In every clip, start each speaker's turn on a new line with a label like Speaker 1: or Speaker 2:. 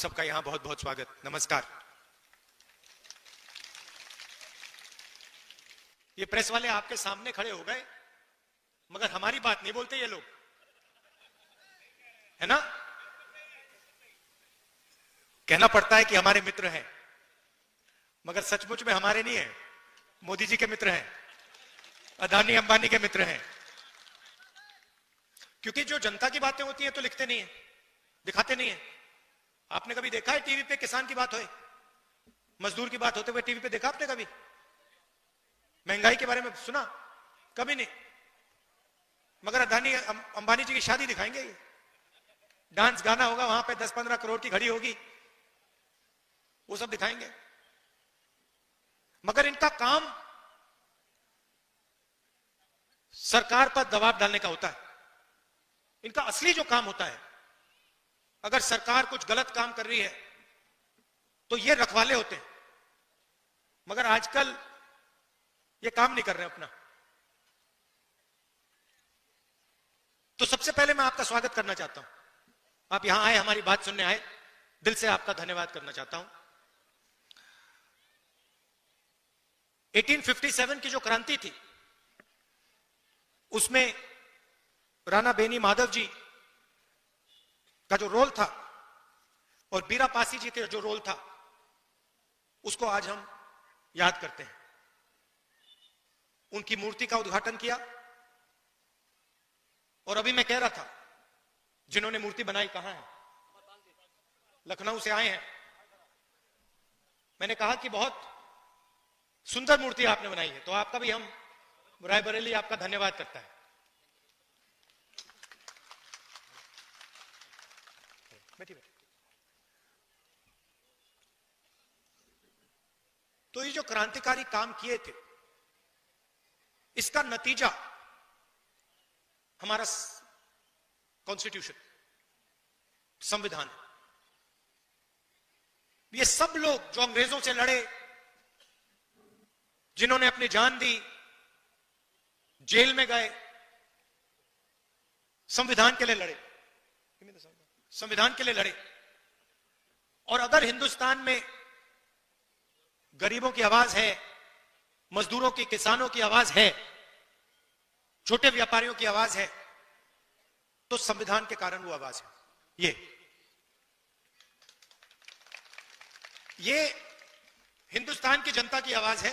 Speaker 1: सबका यहां बहुत बहुत स्वागत, नमस्कार। ये प्रेस वाले आपके सामने खड़े हो गए, मगर हमारी बात नहीं बोलते ये लोग, है ना? कहना पड़ता है कि हमारे मित्र हैं, मगर सचमुच में हमारे नहीं है, मोदी जी के मित्र हैं, अदानी अंबानी के मित्र हैं। क्योंकि जो जनता की बातें होती हैं तो लिखते नहीं है, दिखाते नहीं है। आपने कभी देखा है टीवी पे किसान की बात होए, मजदूर की बात होते हुए टीवी पे देखा आपने कभी? महंगाई के बारे में सुना? कभी नहीं। मगर अदानी अंबानी जी की शादी दिखाएंगे, डांस गाना होगा वहां पे, 10-15 करोड़ की घड़ी होगी, वो सब दिखाएंगे। मगर इनका काम सरकार पर दबाव डालने का होता है। इनका असली जो काम होता है, अगर सरकार कुछ गलत काम कर रही है तो ये रखवाले होते हैं, मगर आजकल ये काम नहीं कर रहे अपना। तो सबसे पहले मैं आपका स्वागत करना चाहता हूं। आप यहां आए, हमारी बात सुनने आए, दिल से आपका धन्यवाद करना चाहता हूं। 1857 की जो क्रांति थी, उसमें राणा बेनी माधव जी का जो रोल था और बीरा पासी जी का जो रोल था, उसको आज हम याद करते हैं। उनकी मूर्ति का उद्घाटन किया, और अभी मैं कह रहा था, जिन्होंने मूर्ति बनाई कहां है? लखनऊ से आए हैं। मैंने कहा कि बहुत सुंदर मूर्ति आपने बनाई है, तो आपका भी हम रायबरेली आपका धन्यवाद करता है। बैठिए। तो ये जो क्रांतिकारी काम किए थे, इसका नतीजा हमारा कॉन्स्टिट्यूशन, संविधान। ये सब लोग जो अंग्रेजों से लड़े, जिन्होंने अपनी जान दी, जेल में गए, संविधान के लिए लड़े, संविधान के लिए लड़े। और अगर हिंदुस्तान में गरीबों की आवाज है, मजदूरों की, किसानों की आवाज है, छोटे व्यापारियों की आवाज है, तो संविधान के कारण वो आवाज है। ये हिंदुस्तान की जनता की आवाज है।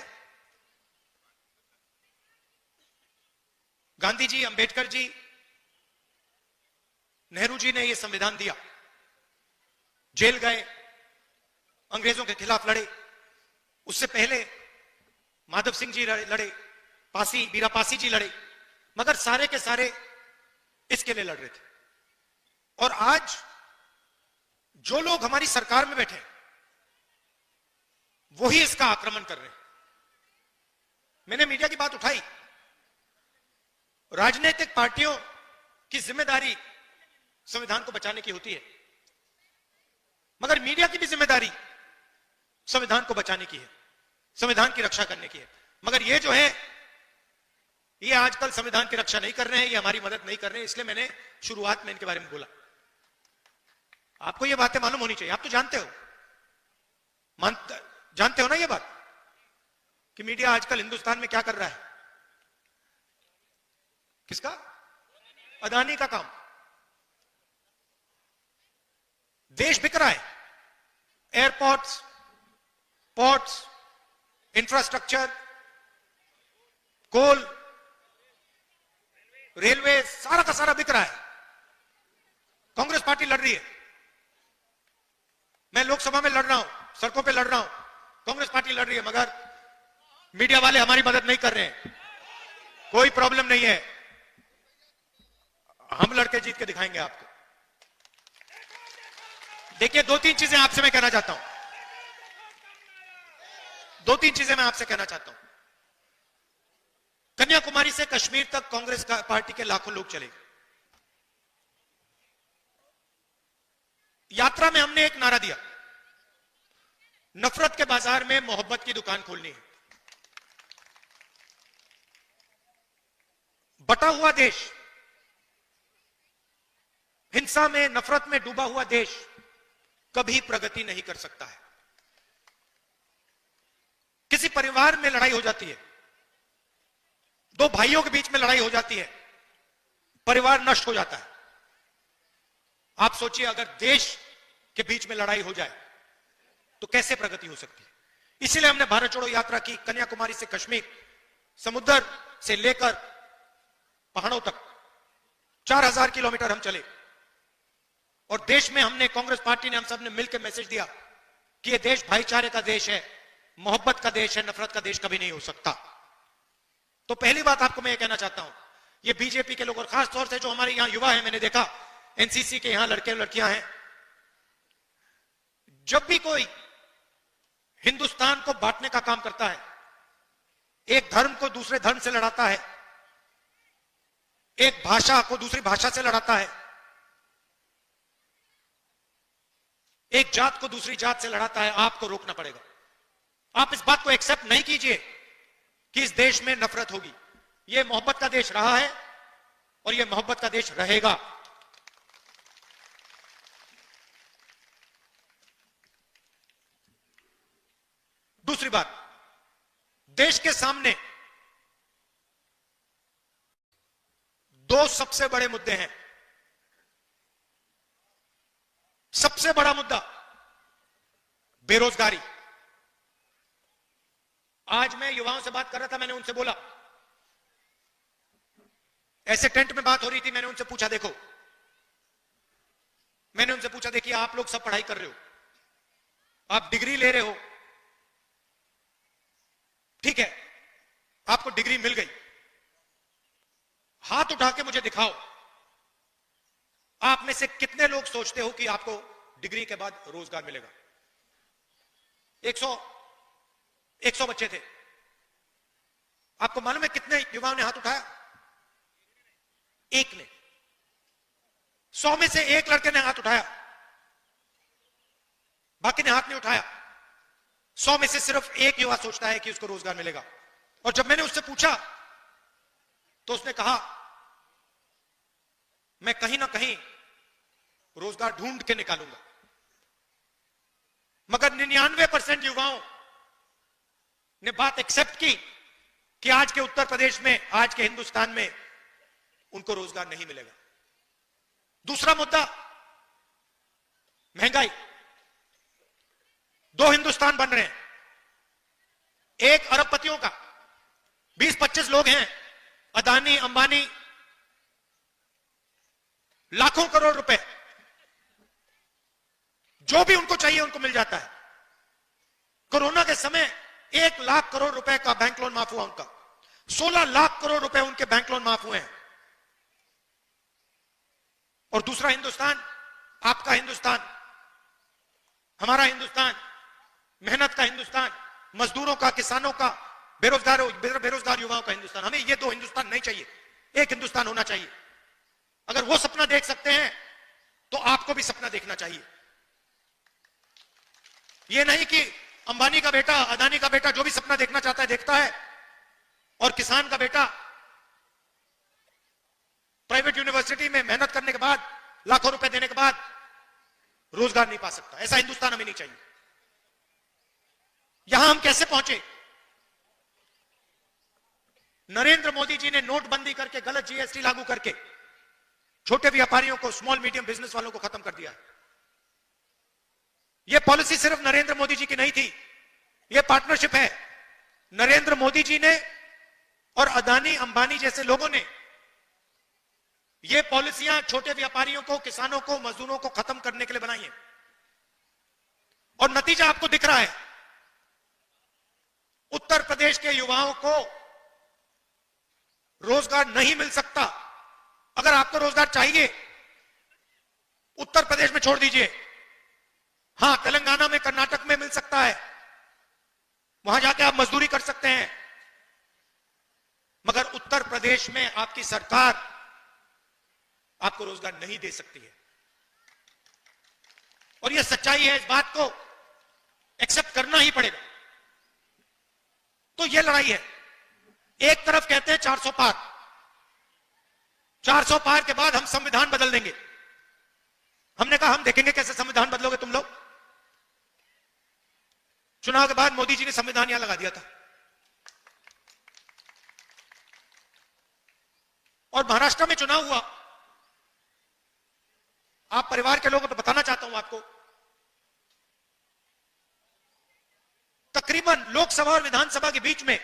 Speaker 1: गांधी जी, अंबेडकर जी, नेहरू जी ने यह संविधान दिया, जेल गए, अंग्रेजों के खिलाफ लड़े। उससे पहले माधव सिंह जी लड़े, बीरा पासी जी लड़े, मगर सारे के सारे इसके लिए लड़ रहे थे। और आज जो लोग हमारी सरकार में बैठे, वही इसका आक्रमण कर रहे हैं। मैंने मीडिया की बात उठाई। राजनीतिक पार्टियों की जिम्मेदारी संविधान को बचाने की होती है, मगर मीडिया की भी जिम्मेदारी संविधान को बचाने की है, संविधान की रक्षा करने की है। मगर ये जो है, ये आजकल संविधान की रक्षा नहीं कर रहे हैं, ये हमारी मदद नहीं कर रहे हैं। इसलिए मैंने शुरुआत में इनके बारे में बोला। आपको ये बातें मालूम होनी चाहिए, आप तो जानते हो, जानते हो ना ये बात, कि मीडिया आजकल हिंदुस्तान में क्या कर रहा है? किसका? अदानी का काम। देश बिक रहा है, एयरपोर्ट्स, पोर्ट्स, इंफ्रास्ट्रक्चर, कोल, रेलवे, सारा का सारा बिक रहा है। कांग्रेस पार्टी लड़ रही है, मैं लोकसभा में लड़ रहा हूं, सड़कों पे लड़ रहा हूं, कांग्रेस पार्टी लड़ रही है, मगर मीडिया वाले हमारी मदद नहीं कर रहे हैं। कोई प्रॉब्लम नहीं है, हम लड़के जीत के दिखाएंगे आपको। देखिए, 2-3 चीजें आपसे मैं कहना चाहता हूं, 2-3 चीजें मैं आपसे कहना चाहता हूं। कन्याकुमारी से कश्मीर तक कांग्रेस पार्टी के लाखों लोग चले। यात्रा में हमने एक नारा दिया, नफरत के बाजार में मोहब्बत की दुकान खोलनी है। बटा हुआ देश, हिंसा में, नफरत में डूबा हुआ देश कभी प्रगति नहीं कर सकता है। किसी परिवार में लड़ाई हो जाती है, दो भाइयों के बीच में लड़ाई हो जाती है, परिवार नष्ट हो जाता है। आप सोचिए अगर देश के बीच में लड़ाई हो जाए तो कैसे प्रगति हो सकती है। इसीलिए हमने भारत छोड़ो यात्रा की, कन्याकुमारी से कश्मीर, समुद्र से लेकर पहाड़ों तक 4000 किलोमीटर हम चले और देश में हमने, कांग्रेस पार्टी ने, हम सब ने मिलकर मैसेज दिया कि यह देश भाईचारे का देश है, मोहब्बत का देश है, नफरत का देश कभी नहीं हो सकता। तो पहली बात आपको मैं यह कहना चाहता हूं, ये बीजेपी के लोग और खास तौर से जो हमारे यहां युवा हैं, मैंने देखा एनसीसी के यहां लड़के लड़कियां हैं, जब भी कोई हिंदुस्तान को बांटने का काम करता है, एक धर्म को दूसरे धर्म से लड़ाता है, एक भाषा को दूसरी भाषा से लड़ाता है, एक जात को दूसरी जात से लड़ाता है, आपको रोकना पड़ेगा। आप इस बात को एक्सेप्ट नहीं कीजिए कि इस देश में नफरत होगी। यह मोहब्बत का देश रहा है और यह मोहब्बत का देश रहेगा। दूसरी बात, देश के सामने दो सबसे बड़े मुद्दे हैं। सबसे बड़ा मुद्दा बेरोजगारी। आज मैं युवाओं से बात कर रहा था, मैंने उनसे बोला, ऐसे टेंट में बात हो रही थी, मैंने उनसे पूछा, देखो, मैंने उनसे पूछा, देखिए आप लोग सब पढ़ाई कर रहे हो, आप डिग्री ले रहे हो, ठीक है, आपको डिग्री मिल गई, हाथ उठा के मुझे दिखाओ, आप में से कितने लोग सोचते हो कि आपको डिग्री के बाद रोजगार मिलेगा? 100 बच्चे थे। आपको मालूम है कितने युवाओं ने हाथ उठाया? एक ने। 100 में से एक लड़के ने हाथ उठाया, बाकी ने हाथ नहीं उठाया। 100 में से सिर्फ एक युवा सोचता है कि उसको रोजगार मिलेगा। और जब मैंने उससे पूछा तो उसने कहा, मैं कहीं ना कहीं रोजगार ढूंढ के निकालूंगा। मगर 99% युवाओं ने बात एक्सेप्ट की कि आज के उत्तर प्रदेश में, आज के हिंदुस्तान में उनको रोजगार नहीं मिलेगा। दूसरा मुद्दा, महंगाई। दो हिंदुस्तान बन रहे हैं, एक अरबपतियों का, 20-25 लोग हैं, अदानी अंबानी, लाखों करोड़ रुपए, जो भी उनको चाहिए उनको मिल जाता है। कोरोना के समय 1 लाख करोड़ रुपए का बैंक लोन माफ हुआ उनका, 16 लाख करोड़ रुपए उनके बैंक लोन माफ हुए हैं। और दूसरा हिंदुस्तान, आपका हिंदुस्तान, हमारा हिंदुस्तान, मेहनत का हिंदुस्तान, मजदूरों का, किसानों का, बेरोजगार युवाओं का हिंदुस्तान। हमें ये दो हिंदुस्तान नहीं चाहिए, एक हिंदुस्तान होना चाहिए। अगर वो सपना देख सकते हैं तो आपको भी सपना देखना चाहिए। ये नहीं कि अंबानी का बेटा, अदानी का बेटा जो भी सपना देखना चाहता है देखता है, और किसान का बेटा प्राइवेट यूनिवर्सिटी में मेहनत करने के बाद, लाखों रुपए देने के बाद रोजगार नहीं पा सकता। ऐसा हिंदुस्तान हमें नहीं चाहिए। यहां हम कैसे पहुंचे? नरेंद्र मोदी जी ने नोटबंदी करके, गलत जीएसटी लागू करके छोटे व्यापारियों को, स्मॉल मीडियम बिजनेस वालों को खत्म कर दिया। यह पॉलिसी सिर्फ नरेंद्र मोदी जी की नहीं थी, यह पार्टनरशिप है। नरेंद्र मोदी जी ने और अदानी अंबानी जैसे लोगों ने यह पॉलिसियां छोटे व्यापारियों को, किसानों को, मजदूरों को खत्म करने के लिए बनाई है। और नतीजा आपको दिख रहा है। उत्तर प्रदेश के युवाओं को रोजगार नहीं मिल सकता। अगर आपको रोजगार चाहिए, उत्तर प्रदेश में छोड़ दीजिए, हां तेलंगाना में, कर्नाटक में मिल सकता है, वहां जाके आप मजदूरी कर सकते हैं। मगर उत्तर प्रदेश में आपकी सरकार आपको रोजगार नहीं दे सकती है। और यह सच्चाई है, इस बात को एक्सेप्ट करना ही पड़ेगा। तो यह लड़ाई है। एक तरफ कहते हैं 400 पार, 400 पार के बाद हम संविधान बदल देंगे। हमने कहा हम देखेंगे कैसे संविधान बदलोगे तुम लोग। चुनाव के बाद मोदी जी ने संविधान यहां लगा दिया था। और महाराष्ट्र में चुनाव हुआ, आप परिवार के लोगों को तो बताना चाहता हूं आपको, तकरीबन लोकसभा और विधानसभा के बीच में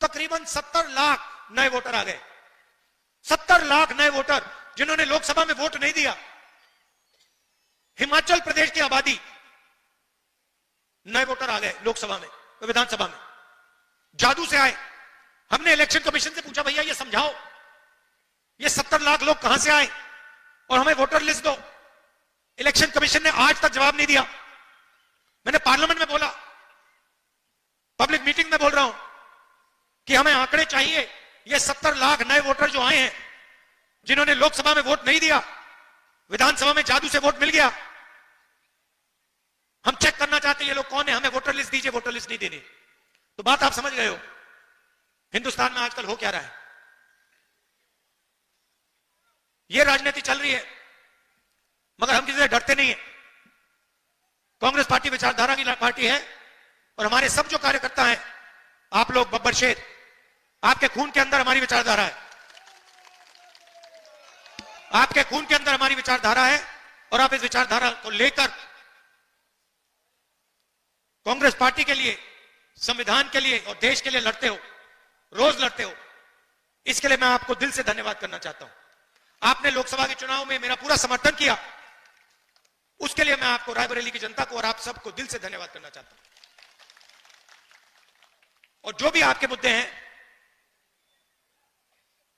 Speaker 1: तकरीबन 70 लाख नए वोटर आ गए। 70 लाख नए वोटर जिन्होंने लोकसभा में वोट नहीं दिया। हिमाचल प्रदेश की आबादी, नए वोटर आ गए लोकसभा में, विधानसभा में, जादू से आए। हमने इलेक्शन कमीशन से पूछा, भैया ये समझाओ, ये 70 लाख लोग कहां से आए और हमें वोटर लिस्ट दो। इलेक्शन कमीशन ने आज तक जवाब नहीं दिया। मैंने पार्लियामेंट में बोला, पब्लिक मीटिंग में बोल रहा हूं कि हमें आंकड़े चाहिए। ये 70 लाख नए वोटर जो आए हैं, जिन्होंने लोकसभा में वोट नहीं दिया, विधानसभा में जादू से वोट मिल गया, हम चेक करना चाहते हैं ये लोग कौन है, हमें वोटर लिस्ट दीजिए। वोटर लिस्ट नहीं देनी। तो बात आप समझ गए हो हिंदुस्तान में आजकल हो क्या रहा है। ये राजनीति चल रही है, मगर हम किसी से डरते नहीं है। कांग्रेस पार्टी विचारधारा की पार्टी है और हमारे सब जो कार्यकर्ता हैं, आप लोग बब्बर शेर, आपके खून के अंदर हमारी विचारधारा है। आपके खून के अंदर हमारी विचारधारा है और आप इस विचारधारा को लेकर कांग्रेस पार्टी के लिए, संविधान के लिए और देश के लिए लड़ते हो, रोज लड़ते हो। इसके लिए मैं आपको दिल से धन्यवाद करना चाहता हूं। आपने लोकसभा के चुनाव में मेरा पूरा समर्थन किया, उसके लिए मैं आपको, रायबरेली की जनता को और आप सबको दिल से धन्यवाद करना चाहता हूं। और जो भी आपके मुद्दे हैं,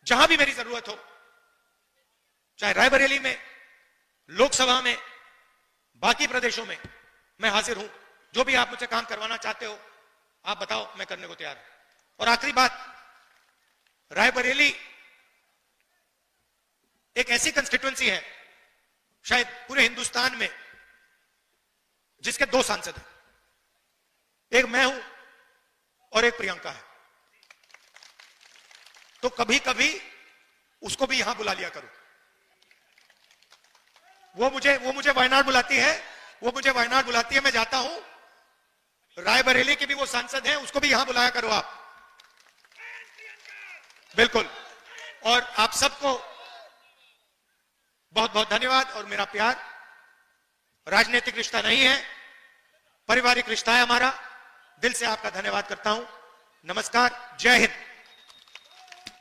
Speaker 1: जहां भी मेरी जरूरत हो, चाहे रायबरेली में, लोकसभा में, बाकी प्रदेशों में, मैं हाजिर हूं। जो भी आप मुझसे काम करवाना चाहते हो, आप बताओ, मैं करने को तैयार हूं। और आखिरी बात, रायबरेली एक ऐसी कंस्टिट्यूएंसी है शायद पूरे हिंदुस्तान में जिसके 2 सांसद हैं, एक मैं हूं और एक प्रियंका है। तो कभी कभी उसको भी यहां बुला लिया करो। वो मुझे वायनाड बुलाती है, मैं जाता हूं। रायबरेली के भी वो सांसद हैं, उसको भी यहां बुलाया करो आप। बिल्कुल। और आप सबको बहुत बहुत धन्यवाद और मेरा प्यार। राजनीतिक रिश्ता नहीं है, पारिवारिक रिश्ता है हमारा। दिल से आपका धन्यवाद करता हूं। नमस्कार, जय हिंद।